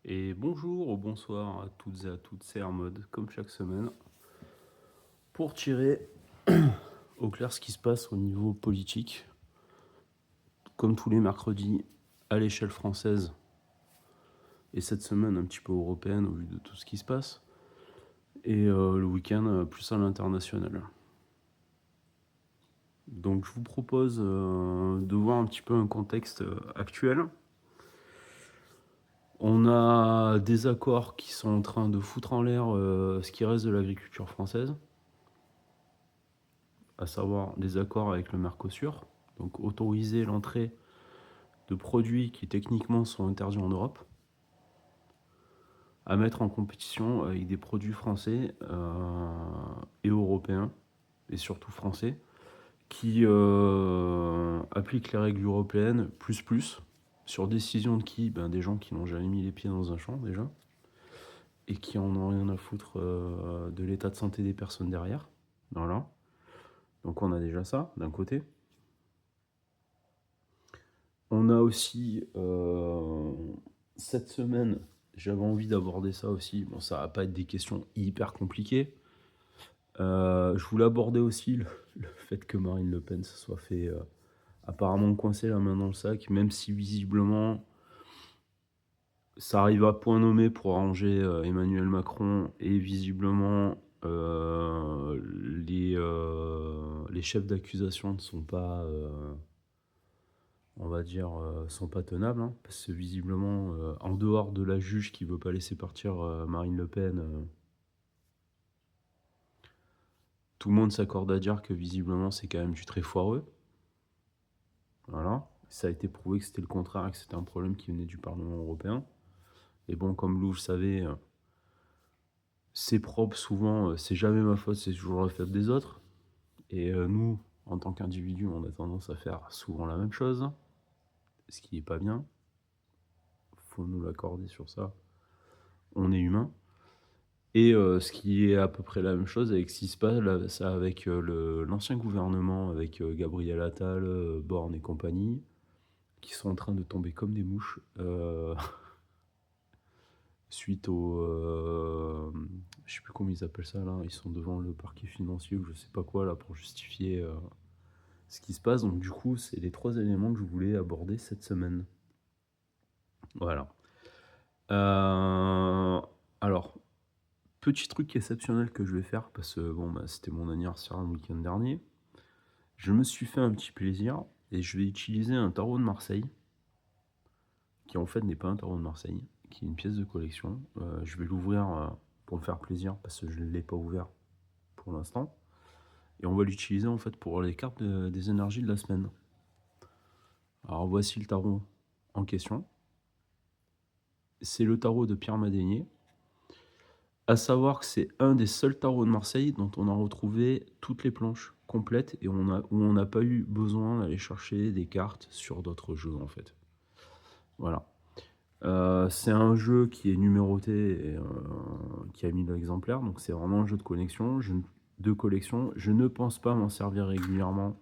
Et bonjour ou bonsoir à toutes et à toutes, c'est Hermod, comme chaque semaine, pour tirer au clair ce qui se passe au niveau politique, comme tous les mercredis, à l'échelle française, et cette semaine un petit peu européenne au vu de tout ce qui se passe, et le week-end plus à l'international. Donc je vous propose de voir un petit peu un contexte actuel. On a des accords qui sont en train de foutre en l'air ce qui reste de l'agriculture française, à savoir des accords avec le Mercosur, donc autoriser l'entrée de produits qui techniquement sont interdits en Europe, à mettre en compétition avec des produits français et européens, et surtout français, qui appliquent les règles européennes sur décision de qui? Des gens qui n'ont jamais mis les pieds dans un champ déjà, et qui en ont rien à foutre de l'état de santé des personnes derrière. Voilà. Donc on a déjà ça d'un côté. On a aussi cette semaine, j'avais envie d'aborder ça aussi. Bon, ça va pas être des questions hyper compliquées. Je voulais aborder aussi le fait que Marine Le Pen se soit fait apparemment coincer la main dans le sac, même si visiblement ça arrive à point nommé pour arranger Emmanuel Macron et visiblement les chefs d'accusation ne sont pas on va dire, sont pas tenables, hein, parce que visiblement, en dehors de la juge qui veut pas laisser partir Marine Le Pen, tout le monde s'accorde à dire que visiblement c'est quand même du très foireux. Voilà. Ça a été prouvé que c'était le contraire et que c'était un problème qui venait du Parlement européen. Et bon, comme vous le savez, c'est propre souvent, c'est jamais ma faute, c'est toujours la faute des autres. Et nous, en tant qu'individus, on a tendance à faire souvent la même chose, ce qui est pas bien. Faut nous l'accorder sur ça. On est humain. Et ce qui est à peu près la même chose avec ce qui se passe là, ça avec l'ancien gouvernement, avec Gabriel Attal, Borne et compagnie, qui sont en train de tomber comme des mouches suite au... je sais plus comment ils appellent ça là, ils sont devant le parquet financier ou je sais pas quoi là pour justifier ce qui se passe. Donc du coup, c'est les trois éléments que je voulais aborder cette semaine. Voilà. Alors, petit truc exceptionnel que je vais faire, parce que bon, c'était mon anniversaire le week-end dernier. Je me suis fait un petit plaisir et je vais utiliser un tarot de Marseille, qui en fait n'est pas un tarot de Marseille, qui est une pièce de collection. Je vais l'ouvrir pour me faire plaisir, parce que je ne l'ai pas ouvert pour l'instant. Et on va l'utiliser en fait pour les cartes des énergies de la semaine. Alors voici le tarot en question. C'est le tarot de Pierre Madénier. À savoir que c'est un des seuls tarots de Marseille dont on a retrouvé toutes les planches complètes et où on n'a pas eu besoin d'aller chercher des cartes sur d'autres jeux en fait. Voilà. C'est un jeu qui est numéroté et qui a 1000 exemplaires, donc c'est vraiment un jeu de collection. Je ne pense pas m'en servir régulièrement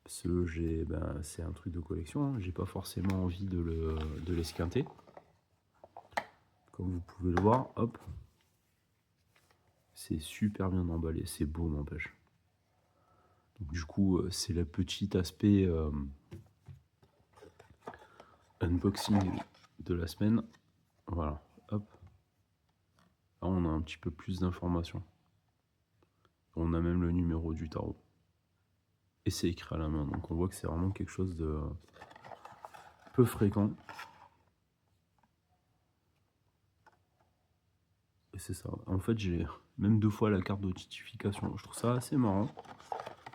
parce que c'est un truc de collection. Hein. J'ai pas forcément envie de l'esquinter. Comme vous pouvez le voir, hop, c'est super bien emballé, c'est beau n'empêche. Donc, du coup, c'est le petit aspect unboxing de la semaine. Voilà, hop. Là, on a un petit peu plus d'informations. On a même le numéro du tarot. Et c'est écrit à la main, donc on voit que c'est vraiment quelque chose de peu fréquent. Et c'est ça. En fait, j'ai même 2 fois la carte d'authentification. Je trouve ça assez marrant.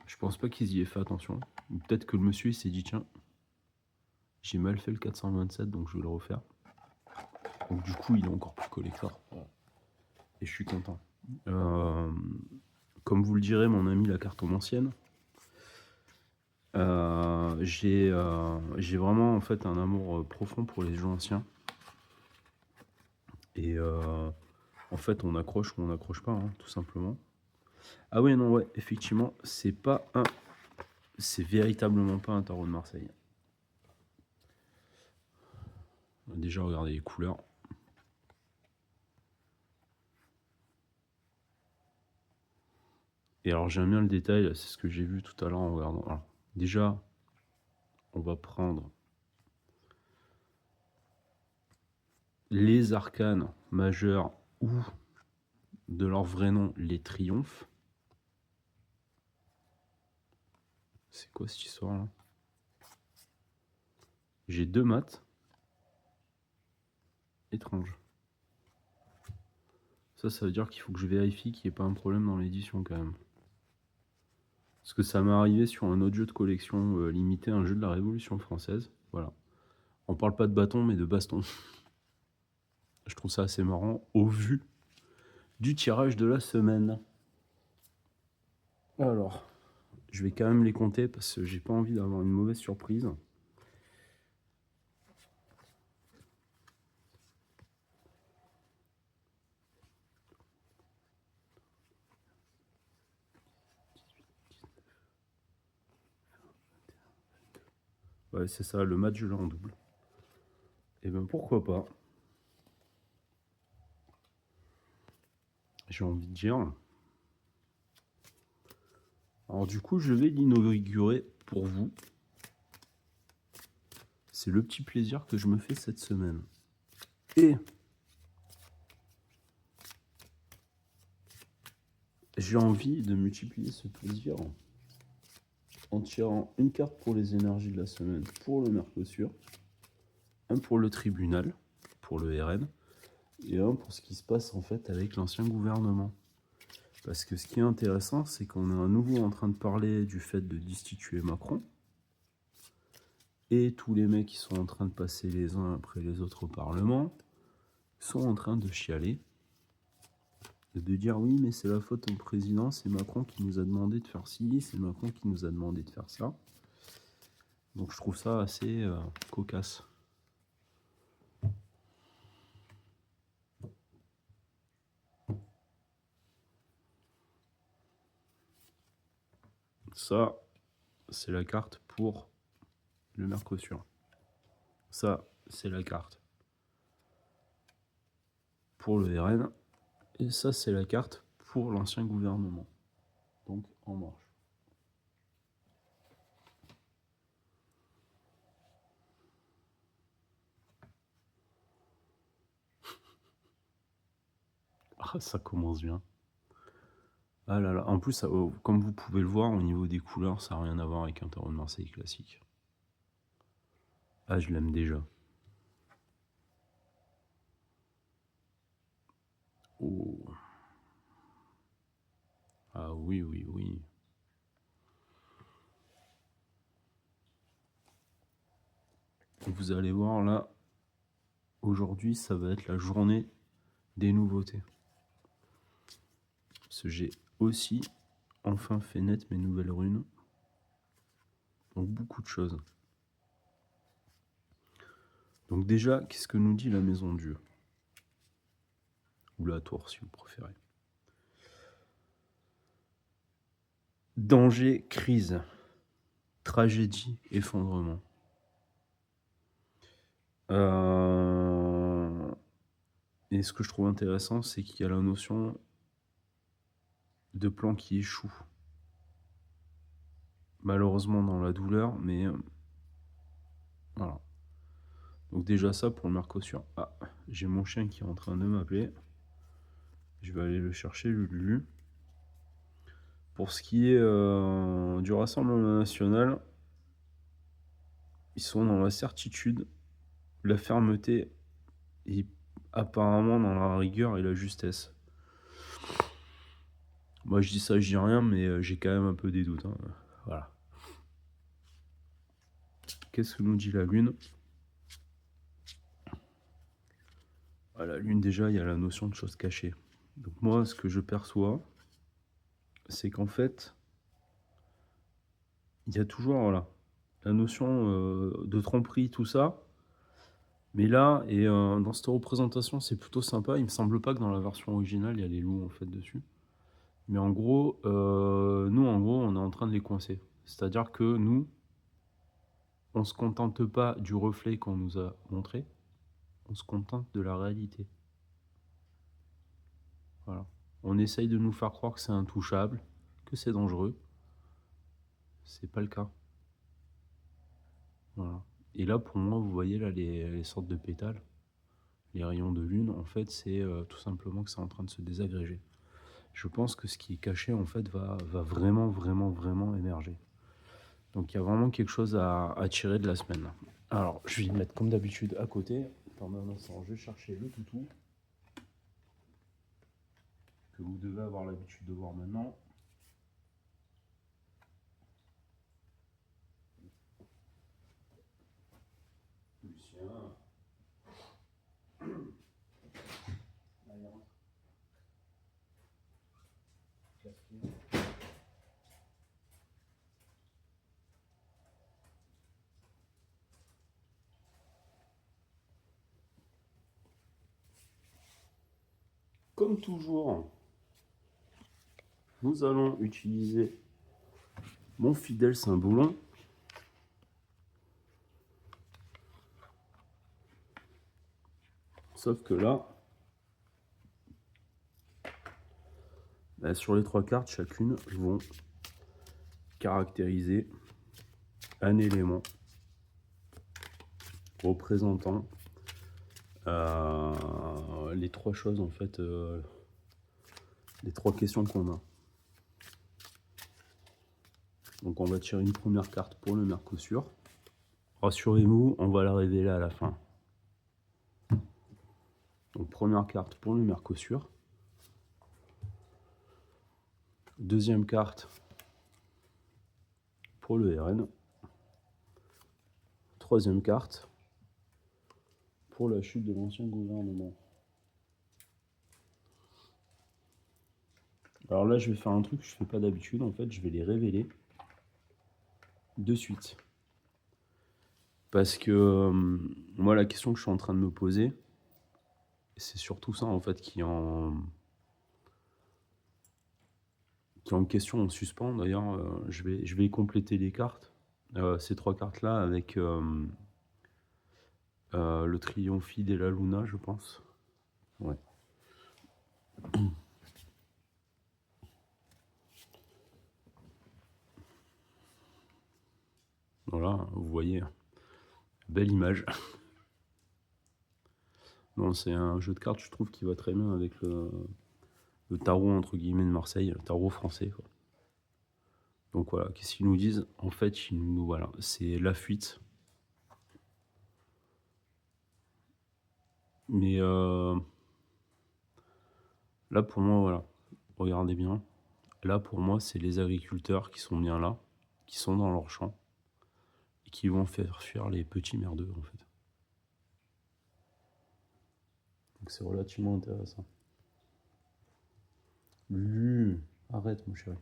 Je pense pas qu'ils y aient fait attention. Peut-être que le monsieur il s'est dit tiens, j'ai mal fait le 427, donc je vais le refaire. Donc du coup, il est encore plus collector. Et je suis content. Comme vous le direz, mon ami, la carte ancienne. J'ai vraiment en fait un amour profond pour les jeux anciens. Et en fait, on accroche ou on n'accroche pas, hein, tout simplement. Ah oui, non, ouais, effectivement, c'est véritablement pas un tarot de Marseille. Déjà, regardez les couleurs. Et alors j'aime bien le détail, c'est ce que j'ai vu tout à l'heure en regardant. Alors, déjà, on va prendre les arcanes majeurs ou de leur vrai nom, les triomphes. C'est quoi cette histoire là? J'ai 2 maths. Étrange. Ça veut dire qu'il faut que je vérifie qu'il n'y ait pas un problème dans l'édition quand même. Parce que ça m'est arrivé sur un autre jeu de collection limité, un jeu de la Révolution française. Voilà. On parle pas de bâton, mais de baston. Je trouve ça assez marrant au vu du tirage de la semaine. Alors, je vais quand même les compter parce que j'ai pas envie d'avoir une mauvaise surprise. Ouais, c'est ça, le match je l'ai en double. Et ben pourquoi pas. J'ai envie de dire. Alors du coup, je vais l'inaugurer pour vous. C'est le petit plaisir que je me fais cette semaine. Et j'ai envie de multiplier ce plaisir en tirant une carte pour les énergies de la semaine pour le Mercosur, un pour le tribunal, pour le RN, et un pour ce qui se passe en fait avec l'ancien gouvernement. Parce que ce qui est intéressant, c'est qu'on est à nouveau en train de parler du fait de destituer Macron, et tous les mecs qui sont en train de passer les uns après les autres au Parlement sont en train de chialer, de dire oui mais c'est la faute au président, c'est Macron qui nous a demandé de faire ci, c'est Macron qui nous a demandé de faire ça. Donc je trouve ça assez cocasse. Ça, c'est la carte pour le Mercosur. Ça, c'est la carte pour le RN. Et ça, c'est la carte pour l'ancien gouvernement. Donc, En Marche. Ah, ça commence bien. Ah là là. En plus, ça, comme vous pouvez le voir, au niveau des couleurs, ça n'a rien à voir avec un tarot de Marseille classique. Ah, je l'aime déjà. Oh. Ah oui, oui, oui. Vous allez voir là, aujourd'hui, ça va être la journée des nouveautés. Parce que j'ai aussi enfin fait naître mes nouvelles runes. Donc beaucoup de choses. Donc déjà, qu'est-ce que nous dit la maison de Dieu? Ou la tour, si vous préférez. Danger, crise, tragédie, effondrement. Et ce que je trouve intéressant, c'est qu'il y a la notion de plan qui échoue. Malheureusement dans la douleur, mais voilà. Donc déjà ça pour le Mercosur. Ah, j'ai mon chien qui est en train de m'appeler. Je vais aller le chercher, Lulu. Pour ce qui est du Rassemblement National, ils sont dans la certitude, la fermeté et apparemment dans la rigueur et la justesse. Moi je dis ça, je dis rien, mais j'ai quand même un peu des doutes. Hein. Voilà. Qu'est-ce que nous dit la Lune? À la Lune, déjà, il y a la notion de choses cachées. Donc moi, ce que je perçois, c'est qu'en fait, il y a toujours voilà, la notion de tromperie, tout ça. Mais là, dans cette représentation, c'est plutôt sympa. Il me semble pas que dans la version originale, il y a les loups en fait dessus. Mais en gros, nous, en gros, on est en train de les coincer. C'est-à-dire que nous, on se contente pas du reflet qu'on nous a montré, on se contente de la réalité. Voilà. On essaye de nous faire croire que c'est intouchable, que c'est dangereux. C'est pas le cas. Voilà. Et là, pour moi, vous voyez là les sortes de pétales, les rayons de lune, en fait, c'est tout simplement que c'est en train de se désagréger. Je pense que ce qui est caché, en fait, va vraiment, vraiment, vraiment émerger. Donc il y a vraiment quelque chose à tirer de la semaine. Alors, je vais le mettre comme d'habitude à côté. Attendez un instant, je vais chercher le toutou que vous devez avoir l'habitude de voir maintenant. Lucien. Allez, rentre. Casse-pied. Comme toujours, nous allons utiliser mon fidèle Saint-Boulon. Sauf que là, sur les 3 cartes, chacune vont caractériser un élément représentant les 3 choses, en fait, les 3 questions qu'on a. Donc on va tirer une première carte pour le Mercosur. Rassurez-vous, on va la révéler à la fin. Donc première carte pour le Mercosur. Deuxième carte pour le RN. Troisième carte pour la chute de l'ancien gouvernement. Alors là, je vais faire un truc que je ne fais pas d'habitude. En fait, je vais les révéler de suite. Parce que moi, la question que je suis en train de me poser, c'est surtout ça, en fait, qui est en question, en suspens. D'ailleurs, je vais compléter les cartes. Ces 3 cartes-là avec le Triomphe et la Luna, je pense. Ouais. Voilà, vous voyez, belle image. Non, c'est un jeu de cartes, je trouve, qui va très bien avec le tarot, entre guillemets, de Marseille, le tarot français, quoi. Donc voilà, qu'est-ce qu'ils nous disent? En fait, voilà, c'est la fuite. Mais là, pour moi, voilà, regardez bien. Là, pour moi, c'est les agriculteurs qui sont bien là, qui sont dans leur champ, et qui vont faire fuir les petits merdeux, en fait. Donc c'est relativement intéressant. Arrête, mon chéri.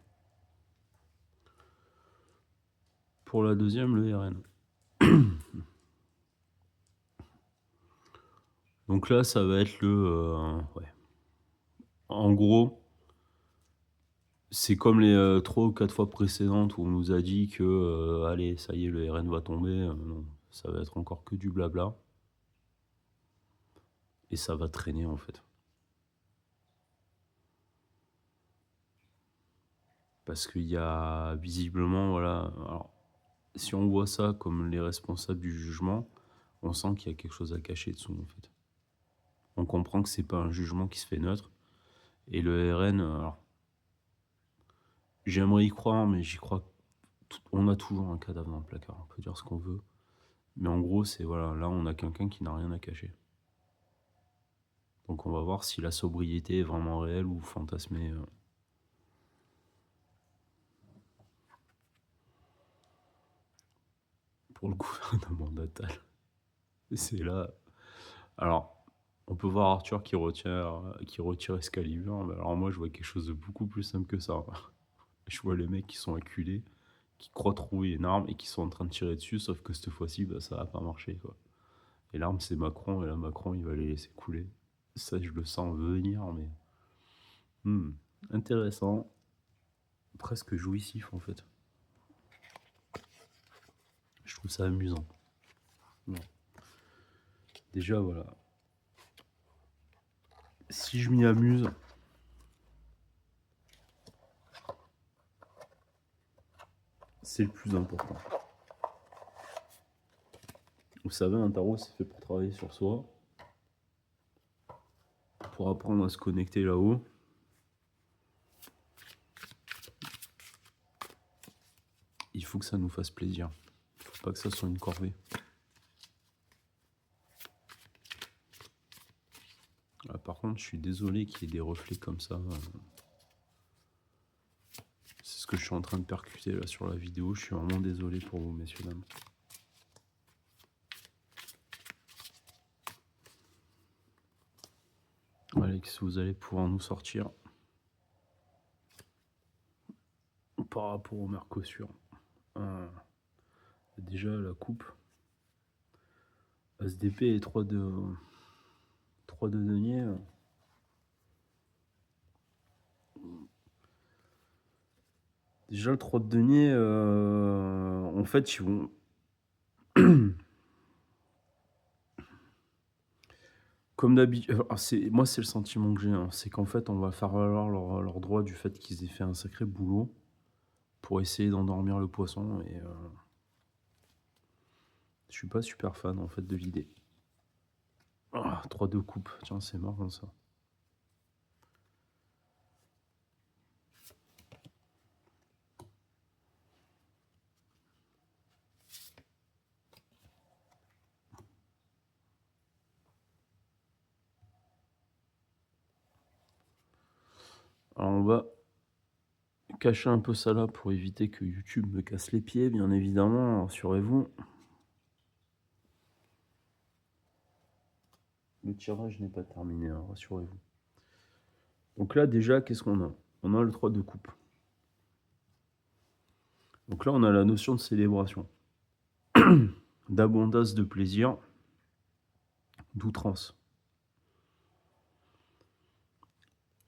Pour la deuxième, le RN. Donc là, ça va être ouais. En gros, c'est comme les 3 ou 4 fois précédentes où on nous a dit que, allez, ça y est, le RN va tomber. Non, ça va être encore que du blabla. Et ça va traîner, en fait. Parce qu'il y a visiblement, voilà. Alors, si on voit ça comme les responsables du jugement, on sent qu'il y a quelque chose à cacher dessous, en fait. On comprend que c'est pas un jugement qui se fait neutre. Et le RN, alors, j'aimerais y croire, mais j'y crois. On a toujours un cadavre dans le placard, on peut dire ce qu'on veut. Mais en gros, c'est voilà, là on a quelqu'un qui n'a rien à cacher. Donc on va voir si la sobriété est vraiment réelle ou fantasmée. Pour le gouvernement natal. C'est là. Alors, on peut voir Arthur qui retire Excalibur. Mais alors moi, je vois quelque chose de beaucoup plus simple que ça. Je vois les mecs qui sont acculés, qui croient trouver une arme et qui sont en train de tirer dessus, sauf que cette fois-ci, bah, ça va pas marcher, quoi. Et l'arme, c'est Macron, et là, Macron, il va les laisser couler. Ça, je le sens venir, mais... intéressant. Presque jouissif, en fait. Je trouve ça amusant. Ouais. Déjà, voilà. Si je m'y amuse, c'est le plus important. Vous savez, un tarot, c'est fait pour travailler sur soi, pour apprendre à se connecter là-haut. Il faut que ça nous fasse plaisir. Il faut pas que ça soit une corvée. Ah, par contre, je suis désolé qu'il y ait des reflets comme ça. C'est ce que je suis en train de percuter là sur la vidéo. Je suis vraiment désolé pour vous, messieurs, dames. Alex, vous allez pouvoir nous sortir par rapport au Mercosur. Déjà, la coupe. SDP et 3 de denier. Déjà, le 3 de denier, en fait, ils vont... Comme d'habitude, moi c'est le sentiment que j'ai, hein, c'est qu'en fait on va faire valoir leur droit du fait qu'ils aient fait un sacré boulot pour essayer d'endormir le poisson et je suis pas super fan en fait de l'idée. 3 de coupe, tiens c'est marrant ça. Alors on va cacher un peu ça là pour éviter que YouTube me casse les pieds, bien évidemment, rassurez-vous. Le tirage n'est pas terminé, hein, rassurez-vous. Donc là déjà, qu'est-ce qu'on a? On a le 3 de coupe. Donc là on a la notion de célébration, d'abondance, de plaisir, d'outrance.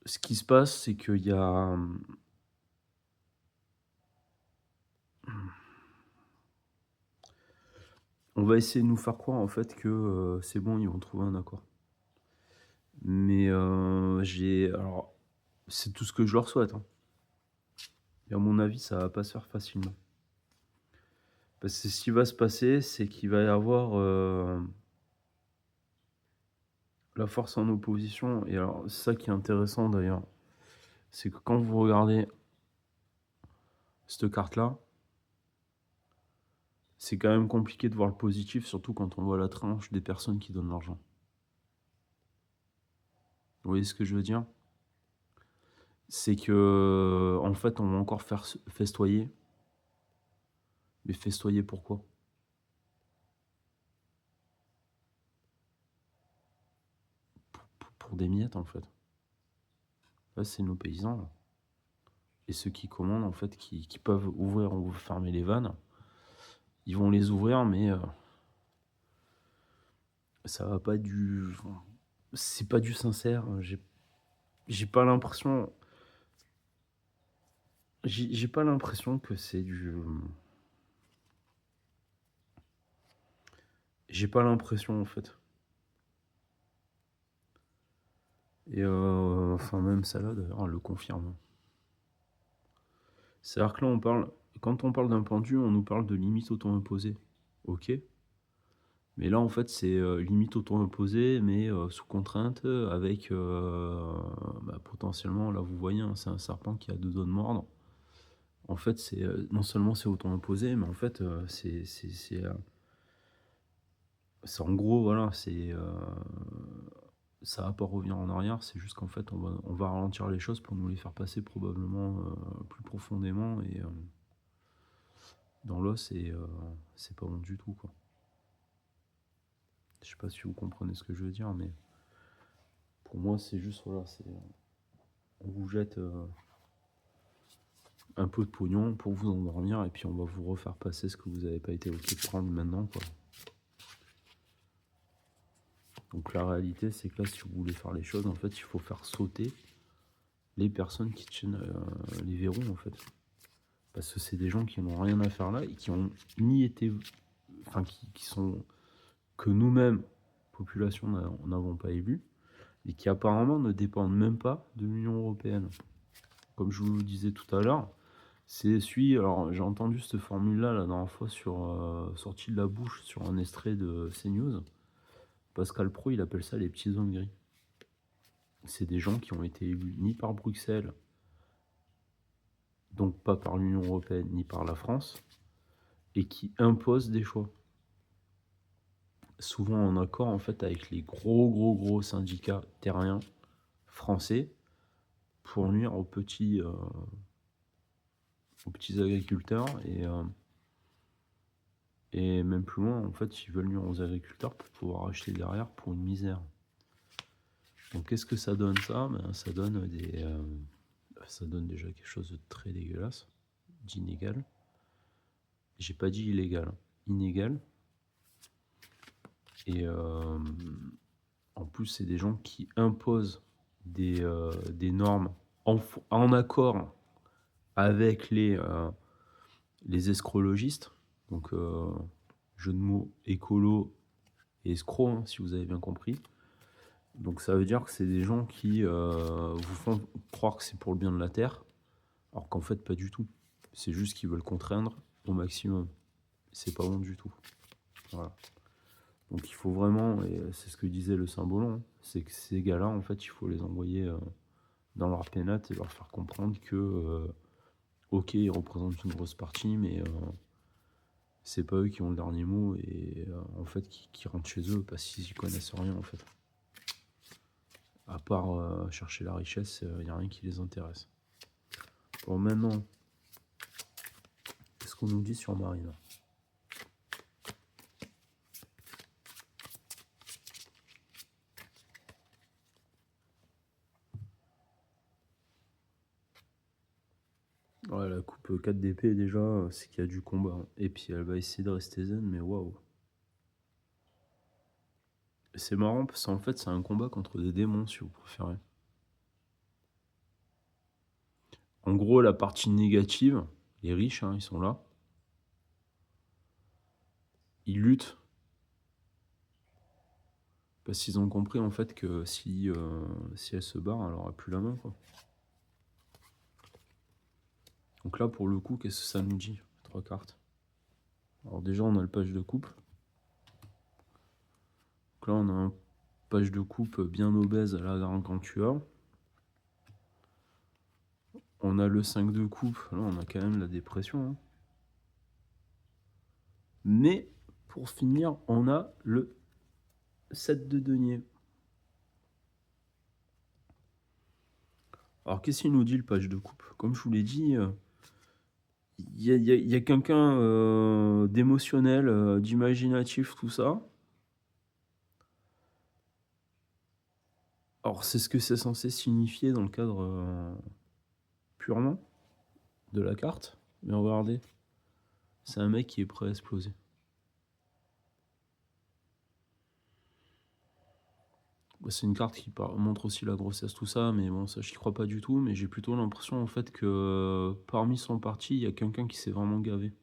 Ce qui se passe, c'est qu'il y a... On va essayer de nous faire croire en fait que c'est bon, ils vont trouver un accord. Mais alors, c'est tout ce que je leur souhaite, hein. Et à mon avis, ça va pas se faire facilement. Parce que ce qui va se passer, c'est qu'il va y avoir la force en opposition. Et alors, c'est ça qui est intéressant d'ailleurs. C'est que quand vous regardez cette carte-là, c'est quand même compliqué de voir le positif, surtout quand on voit la tranche des personnes qui donnent l'argent. Vous voyez ce que je veux dire? C'est que, en fait, on va encore faire festoyer. Mais festoyer pourquoi? Pour des miettes, en fait. Là, c'est nos paysans, là. Et ceux qui commandent, en fait, qui peuvent ouvrir ou fermer les vannes, ils vont les ouvrir, mais ça va pas être du... C'est pas du sincère. J'ai pas l'impression... J'ai pas l'impression que c'est du... J'ai pas l'impression, en fait. Et enfin, même ça là, d'ailleurs, elle le confirme. C'est-à-dire que là, quand on parle d'un pendu, on nous parle de limite auto-imposée. Ok. Mais là, en fait, c'est limite auto-imposée, mais sous contrainte, avec potentiellement, là, vous voyez, hein, c'est un serpent qui a 2 doigts de mordre. En fait, c'est non seulement c'est auto-imposé, mais en fait, c'est en gros, voilà, ça va pas revenir en arrière, c'est juste qu'en fait, on va ralentir les choses pour nous les faire passer probablement plus profondément et dans l'os, et c'est pas bon du tout, quoi. Je sais pas si vous comprenez ce que je veux dire, mais pour moi, c'est juste, voilà, on vous jette un peu de pognon pour vous endormir, et puis on va vous refaire passer ce que vous n'avez pas été ok de prendre maintenant, quoi. Donc la réalité, c'est que là, si vous voulez faire les choses, en fait, il faut faire sauter les personnes qui tiennent les verrous, en fait. Parce que c'est des gens qui n'ont rien à faire là, et qui ont ni été... Enfin, qui sont... que nous-mêmes, population, n'avons pas élus, et qui apparemment ne dépendent même pas de l'Union européenne. Comme je vous le disais tout à l'heure, C'est celui alors j'ai entendu cette formule-là la dernière fois sortie de la bouche sur un extrait de CNews. Pascal Praud, il appelle ça les petits hommes gris. C'est des gens qui ont été élus ni par Bruxelles, donc pas par l'Union européenne, ni par la France, et qui imposent des choix. Souvent en accord en fait avec les gros syndicats terriens français pour nuire aux petits agriculteurs et même plus loin, en fait, ils veulent nuire aux agriculteurs pour pouvoir acheter derrière pour une misère. Donc qu'est-ce que ça donne ça? Ben, ça donne déjà quelque chose de très dégueulasse, d'inégal. J'ai pas dit illégal, hein, inégal. Et en plus, c'est des gens qui imposent des normes en accord avec les escrologistes. Donc, jeu de mots écolo et escroc, hein, si vous avez bien compris. Donc ça veut dire que c'est des gens qui vous font croire que c'est pour le bien de la Terre, alors qu'en fait pas du tout. C'est juste qu'ils veulent contraindre au maximum. C'est pas bon du tout. Voilà. Donc il faut vraiment, et c'est ce que disait le Symbolon, hein, c'est que ces gars-là, en fait, il faut les envoyer dans leur pénate et leur faire comprendre que, ok, ils représentent une grosse partie, mais c'est pas eux qui ont le dernier mot et en fait qui rentrent chez eux parce qu'ils y connaissent rien en fait. À part chercher la richesse, il n'y a rien qui les intéresse. Bon, maintenant, qu'est-ce qu'on nous dit sur Marine? Ouais, la coupe 4 d'épée, déjà, c'est qu'il y a du combat, hein. Et puis elle va essayer de rester zen, mais waouh. C'est marrant parce qu'en fait, c'est un combat contre des démons, si vous préférez. En gros, la partie négative, les riches, hein, ils sont là. Ils luttent parce qu'ils ont compris en fait que si elle se barre, elle aura plus la main, quoi. Donc là, pour le coup, qu'est-ce que ça nous dit? 3 cartes. Alors déjà, on a le page de coupe. Donc là, on a un page de coupe bien obèse à la gargantua. On a le 5 de coupe. Là, on a quand même la dépression, hein. Mais, pour finir, on a le 7 de denier. Alors, qu'est-ce qu'il nous dit, le page de coupe? Comme je vous l'ai dit, il y a quelqu'un d'émotionnel, d'imaginatif, tout ça. Alors, c'est ce que c'est censé signifier dans le cadre purement de la carte. Mais regardez, c'est un mec qui est prêt à exploser. C'est une carte qui montre aussi la grossesse, tout ça, mais bon, ça, j'y crois pas du tout. Mais j'ai plutôt l'impression, en fait, que parmi son parti, il y a quelqu'un qui s'est vraiment gavé.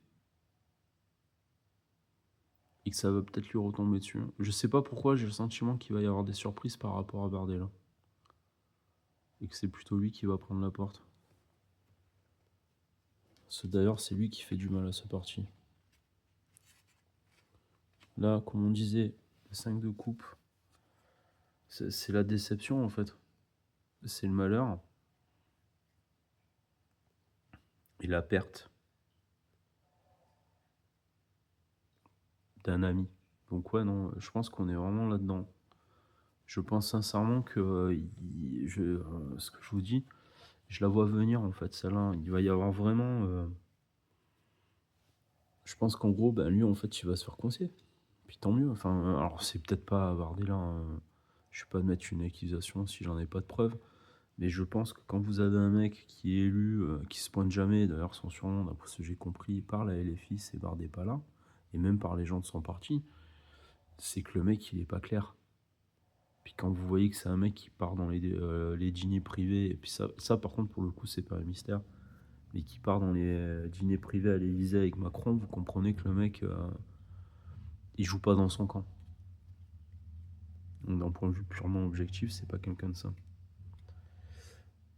Et que ça va peut-être lui retomber dessus. Je sais pas pourquoi, j'ai le sentiment qu'il va y avoir des surprises par rapport à Bardella. Et que c'est plutôt lui qui va prendre la porte. D'ailleurs, c'est lui qui fait du mal à ce parti. Là, comme on disait, le 5 de coupe, c'est la déception, en fait. C'est le malheur. Et la perte d'un ami. Donc ouais, non, je pense qu'on est vraiment là-dedans. Je pense sincèrement que ce que je vous dis, je la vois venir en fait, celle-là. Il va y avoir vraiment... je pense qu'en gros, ben, lui en fait, il va se faire coincer. Puis tant mieux. Enfin, alors c'est peut-être pas Bardella, hein. Je vais pas mettre une accusation si j'en ai pas de preuves. Mais je pense que quand vous avez un mec qui est élu, qui se pointe jamais, d'ailleurs son surnom, d'après ce que j'ai compris, par la LFI, c'est Bardella, et même par les gens de son parti, c'est que le mec il est pas clair. Puis quand vous voyez que c'est un mec qui part dans les dîners privés, et puis ça par contre pour le coup c'est pas un mystère, mais qui part dans les dîners privés à l'Élysée avec Macron, vous comprenez que le mec il joue pas dans son camp. Donc d'un point de vue purement objectif, c'est pas quelqu'un de ça.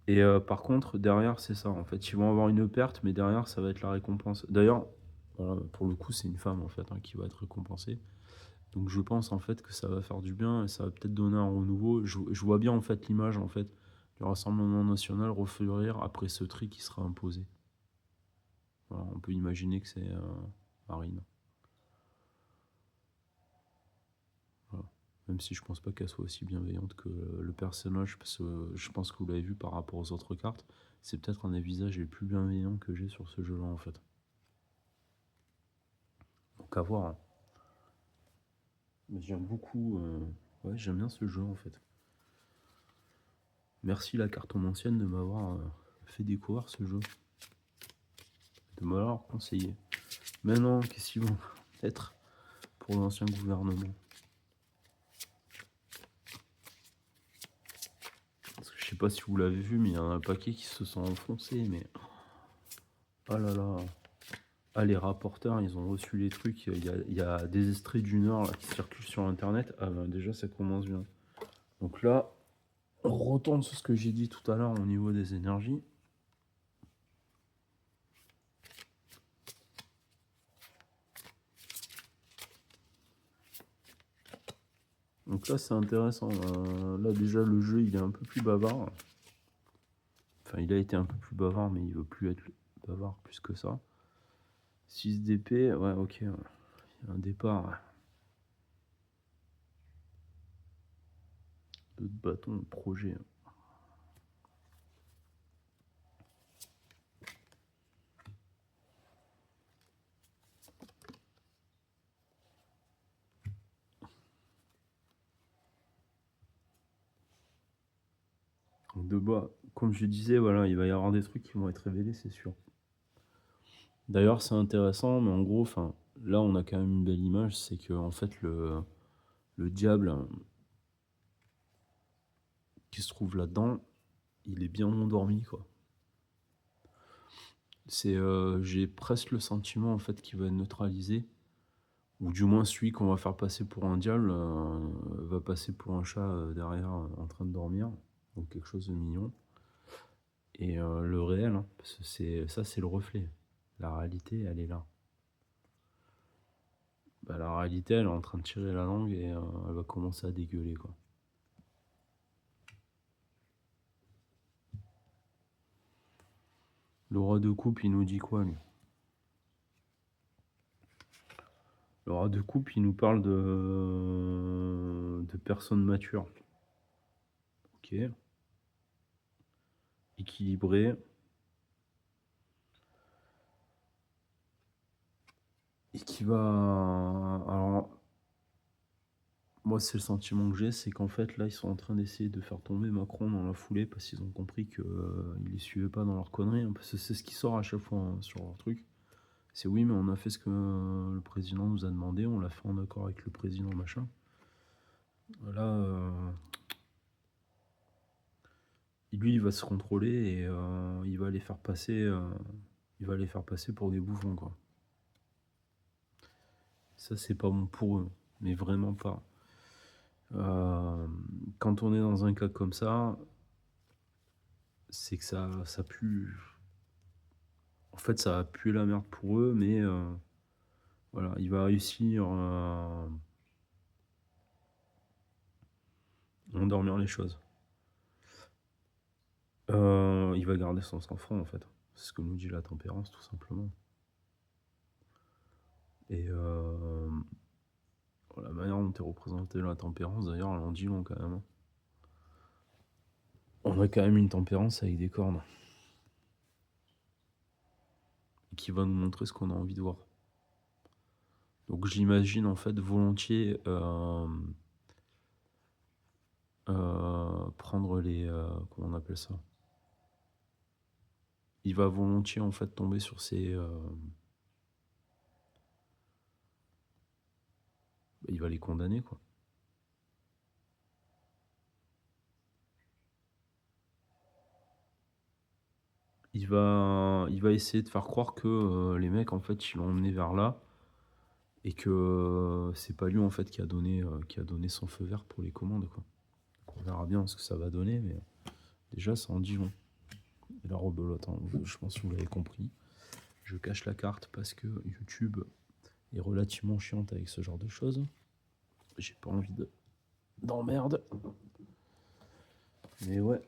Et par contre, derrière, c'est ça, en fait. Ils vont avoir une perte, mais derrière, ça va être la récompense. D'ailleurs, voilà, pour le coup, c'est une femme, en fait, hein, qui va être récompensée. Donc je pense, en fait, que ça va faire du bien et ça va peut-être donner un renouveau. Je vois bien, en fait, l'image, en fait, du Rassemblement national refleurir après ce tri qui sera imposé. Voilà, on peut imaginer que c'est Marine. Voilà. Même si je pense pas qu'elle soit aussi bienveillante que le personnage, parce que je pense que vous l'avez vu par rapport aux autres cartes, c'est peut-être un des visages les plus bienveillants que j'ai sur ce jeu-là, en fait. Donc à voir, hein. Mais j'aime beaucoup. Ouais, j'aime bien ce jeu, en fait. Merci la carton ancienne de m'avoir fait découvrir ce jeu, de m'avoir conseillé. Maintenant, qu'est-ce qu'ils vont être pour l'ancien gouvernement? Parce que je sais pas si vous l'avez vu, mais il y en a un paquet qui se sont enfoncés, mais oh là là. Ah, les rapporteurs, ils ont reçu les trucs. Il y a des extraits d'une heure là, qui circulent sur internet. Ah ben déjà, ça commence bien. Donc là, on retourne sur ce que j'ai dit tout à l'heure au niveau des énergies. Donc là, c'est intéressant. Là, déjà, le jeu, il est un peu plus bavard. Enfin, il a été un peu plus bavard, mais il veut plus être bavard plus que ça. 6 d'épée, ouais, ok. Il y a un départ. D'autres bâtons, projet. De bas, comme je disais, voilà, il va y avoir des trucs qui vont être révélés, c'est sûr. D'ailleurs, c'est intéressant, mais en gros, enfin, là, on a quand même une belle image, c'est que en fait, le diable qui se trouve là-dedans, il est bien endormi, quoi. J'ai presque le sentiment en fait qu'il va être neutralisé, ou du moins celui qu'on va faire passer pour un diable va passer pour un chat derrière en train de dormir, donc quelque chose de mignon. Et le réel, hein, parce que c'est le reflet. La réalité, elle est là. Bah, la réalité, elle est en train de tirer la langue et elle va commencer à dégueuler, quoi. Le roi de coupe, il nous dit quoi, lui? Le roi de coupe, il nous parle de personnes matures. Ok. Équilibré. Et qui va... Alors, moi, c'est le sentiment que j'ai, c'est qu'en fait, là, ils sont en train d'essayer de faire tomber Macron dans la foulée parce qu'ils ont compris qu'ils les suivaient pas dans leur conneries, hein, parce que c'est ce qui sort à chaque fois hein, sur leur truc. C'est oui, mais on a fait ce que le président nous a demandé, on l'a fait en accord avec le président, machin. Là, lui, il va se contrôler et il va les faire passer, pour des bouffons, quoi. Ça, c'est pas bon pour eux, mais vraiment pas. Euh, Quand on est dans un cas comme ça, c'est que ça pue. En fait, ça va puer la merde pour eux, mais voilà, il va réussir à endormir les choses. Il va garder son sang-froid, en fait. C'est ce que nous dit la tempérance, tout simplement. Et la manière dont est représentée la tempérance, d'ailleurs, elle en dit long quand même, hein. On a quand même une tempérance avec des cornes. Qui va nous montrer ce qu'on a envie de voir. Donc j'imagine en fait volontiers prendre les... comment on appelle ça? Il va volontiers en fait tomber sur ces... il va les condamner, quoi. Il va essayer de faire croire que les mecs en fait ils l'ont emmené vers là et que c'est pas lui en fait qui a donné son feu vert pour les commandes, quoi. Donc, on verra bien ce que ça va donner, mais déjà ça en dit long. et la rebelote, hein. Je pense que vous l'avez compris. Je cache la carte parce que YouTube est relativement chiante avec ce genre de choses. J'ai pas envie d'emmerde. Mais ouais.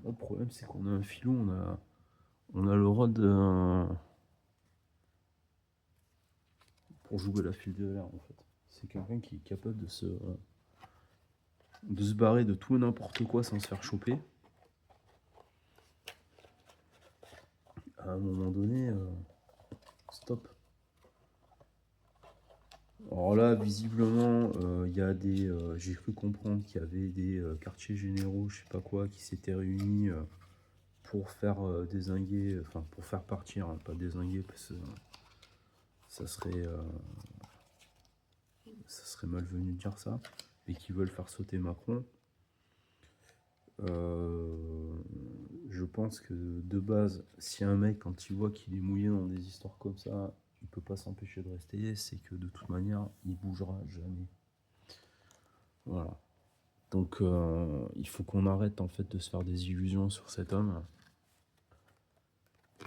Le problème, c'est qu'on a un filou, on a le droit de. Pour jouer la file de l'air, en fait. C'est quelqu'un qui est capable de se barrer de tout et n'importe quoi sans se faire choper. À un moment donné, stop. Alors là, visiblement, il y a des. J'ai cru comprendre qu'il y avait des quartiers généraux, je sais pas quoi, qui s'étaient réunis pour faire dézinguer, enfin pour faire partir, hein, pas dézinguer parce que ça serait malvenu de dire ça, mais qui veulent faire sauter Macron. Je pense que de base, si un mec, quand il voit qu'il est mouillé dans des histoires comme ça, il peut pas s'empêcher de rester, c'est que de toute manière, il bougera jamais. Voilà. Donc il faut qu'on arrête en fait de se faire des illusions sur cet homme.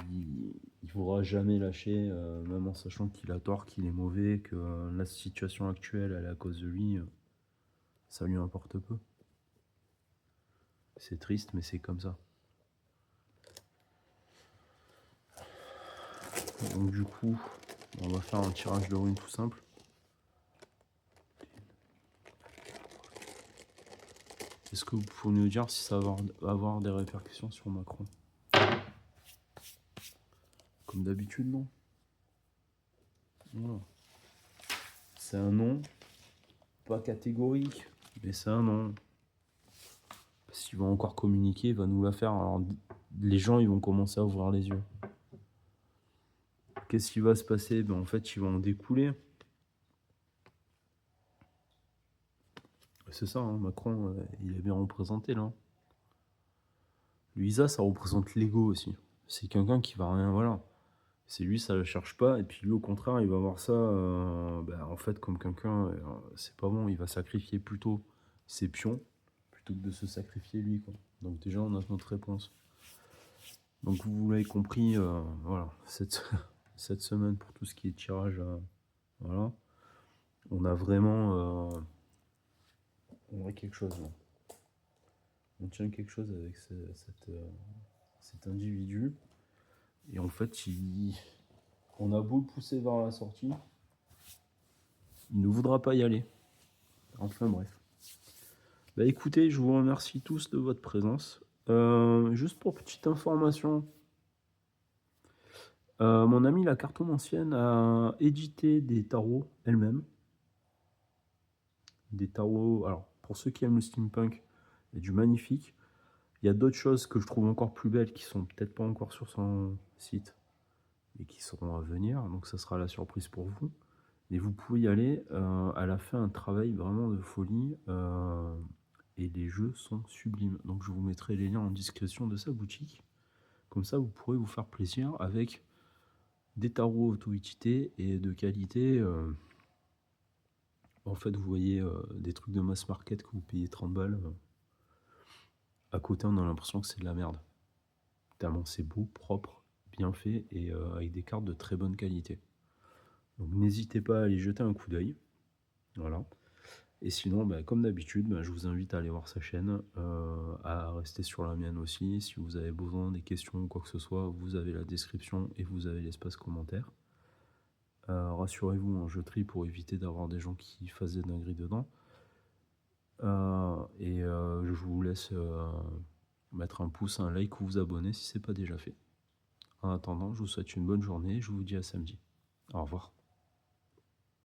Il faudra jamais lâcher, même en sachant qu'il a tort, qu'il est mauvais, que la situation actuelle, elle est à cause de lui. Ça lui importe peu. C'est triste, mais c'est comme ça. Donc du coup, on va faire un tirage de runes tout simple. Est-ce que vous pouvez nous dire si ça va avoir des répercussions sur Macron? Comme d'habitude, non. Voilà. C'est un non, pas catégorique, mais c'est un non. S'il va encore communiquer, il va nous la faire. Alors les gens, ils vont commencer à ouvrir les yeux. Qu'est-ce qui va se passer? En fait, ils vont en découler. C'est ça, hein, Macron, il est bien représenté là. Luisa, ça représente l'ego aussi. C'est quelqu'un qui va rien, voilà. C'est lui, ça le cherche pas. Et puis lui, au contraire, il va voir ça, en fait, comme quelqu'un, c'est pas bon. Il va sacrifier plutôt ses pions plutôt que de se sacrifier lui, quoi. Donc déjà, on a notre réponse. Donc vous l'avez compris, voilà, cette semaine pour tout ce qui est tirage, voilà, on a vraiment, on a quelque chose là. On tient quelque chose avec cet individu. Et en fait, on a beau le pousser vers la sortie, il ne voudra pas y aller. Enfin bref. Bah écoutez, je vous remercie tous de votre présence. Juste pour petite information, mon amie la cartomancienne a édité des tarots elle-même. Des tarots, alors pour ceux qui aiment le steampunk, il y a du magnifique. Il y a d'autres choses que je trouve encore plus belles qui sont peut-être pas encore sur son site et qui seront à venir, donc ça sera la surprise pour vous. Et vous pouvez y aller, elle a fait un travail vraiment de folie et les jeux sont sublimes. Donc je vous mettrai les liens en description de sa boutique. Comme ça, vous pourrez vous faire plaisir avec des tarots auto-édités et de qualité. En fait, vous voyez des trucs de mass market que vous payez 30 balles. À côté, on a l'impression que c'est de la merde. Tellement c'est beau, propre, bien fait et avec des cartes de très bonne qualité. Donc n'hésitez pas à aller jeter un coup d'œil. Voilà. Et sinon, comme d'habitude, je vous invite à aller voir sa chaîne, à rester sur la mienne aussi. Si vous avez besoin des questions ou quoi que ce soit, vous avez la description et vous avez l'espace commentaire. Rassurez-vous, je trie pour éviter d'avoir des gens qui fassent des dingueries dedans. Je vous laisse mettre un pouce, un like ou vous abonner si ce n'est pas déjà fait. En attendant, je vous souhaite une bonne journée et je vous dis à samedi. Au revoir.